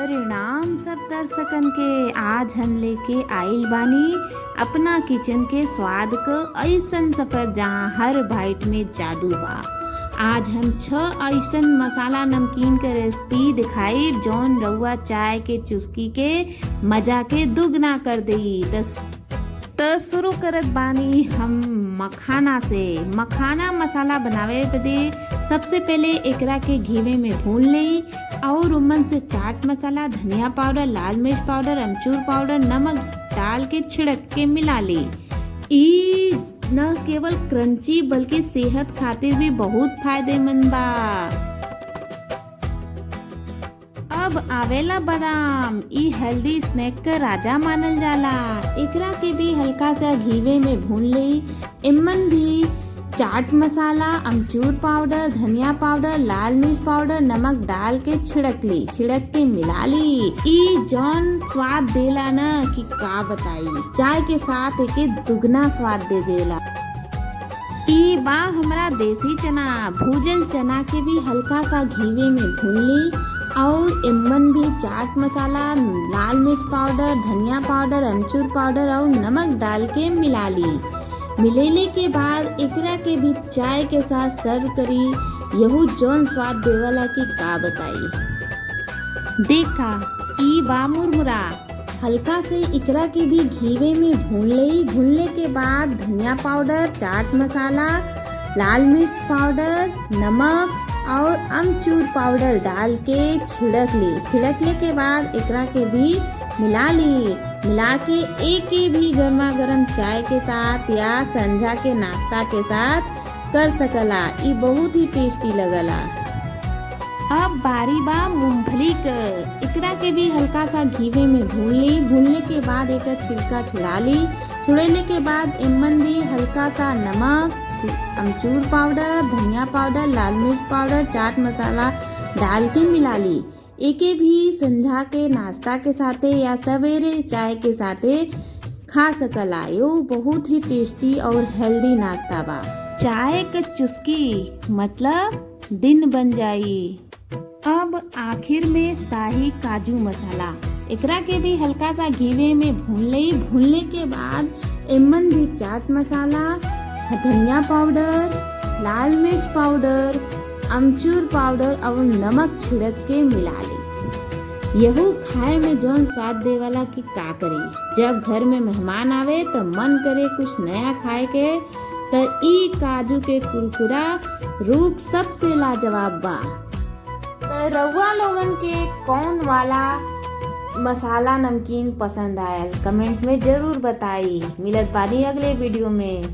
परिणाम सब दर्शकन के। आज हम लेके आइल बानी अपना किचन के स्वाद क ऐसन सफर जहाँ हर बाइट में जादू बा। आज हम 6 ऐसन मसाला नमकीन के रेसिपी दिखाई जौन रउआ चाय के चुस्की के मजा के दुगना कर देई। त शुरू करत बानी हम मखाना से। मखाना मसाला बनावे बदे सबसे पहले एकरा के घीवे में भून लेई और उमन से चाट मसाला, धनिया पाउडर, लाल मिर्च पाउडर, अमचूर पाउडर, नमक डाल के छिड़क के मिला ली। ई न केवल क्रंची बल्कि सेहत खातिर भी बहुत फायदेमंद बा। अब आवेला बादाम। ई हेल्दी स्नैक का राजा मानल जाला। एकरा के भी हल्का सा घीवे में भून लेई। इमन भी चाट मसाला, अमचूर पाउडर, धनिया पाउडर, लाल मिर्च पाउडर, नमक डाल के छिड़क के मिला ली। ई जौन स्वाद देला ना कि का बताई, चाय के साथ एके दुगना स्वाद दे देला। ई बा हमरा देसी चना। भूजल चना के भी हल्का सा घीवे में भून ली और इमन भी चाट मसाला, लाल मिर्च पाउडर, धनिया पाउडर, अमचूर पाउडर और नमक डाल के मिला ली। मिलेले के बाद एकरा के भी चाय के साथ सर्व करी। यहू जौन स्वाद देवला की का बताई। देखा ई बा मुरमुरा। हल्का से एकरा के भी घीवे में भून लेई। भूनले के बाद धनिया पाउडर, चाट मसाला, लाल मिर्च पाउडर, नमक और अमचूर पाउडर डाल के छिड़कले के बाद एकरा के भी मिला के एक भी गर्मा गर्म चाय के साथ या संझा के नाश्ता के साथ कर सकला। ई बहुत ही टेस्टी लगला। अब बारी बा मूंगफली क। एकरा के भी हल्का सा घीवे में भून ली। भूनने के बाद एक छिलका छुड़ा ली। छुड़ेने के बाद इमन भी हल्का सा नमक, अमचूर पाउडर, धनिया पाउडर, लाल मिर्च पाउडर, चाट मसाला डाल के मिला ली। एके भी संझा के नाश्ता के साथे या सवेरे चाय के साथे खा सकला। यो बहुत ही टेस्टी और हेल्दी नाश्ता बा। चाय के चुस्की मतलब दिन बन जाई। अब आखिर में शाही काजू मसाला। एकरा के भी हल्का सा घीवे में भून ले। भूनने के बाद इमन भी चाट मसाला, धनिया पाउडर, लाल मिर्च पाउडर, अमचूर पाउडर और नमक छिड़क के मिला ली। यहू खाए में जौन स्वाद देवाला की का करी। जब घर में मेहमान आवे तो मन करे कुछ नया खाए के, तो ई काजू के कुरकुरा रूप सबसे लाजवाब बा। तो रउआ लोगन के कौन वाला मसाला नमकीन पसंद आयल कमेंट में जरूर बताई। मिलत बानी अगले वीडियो में।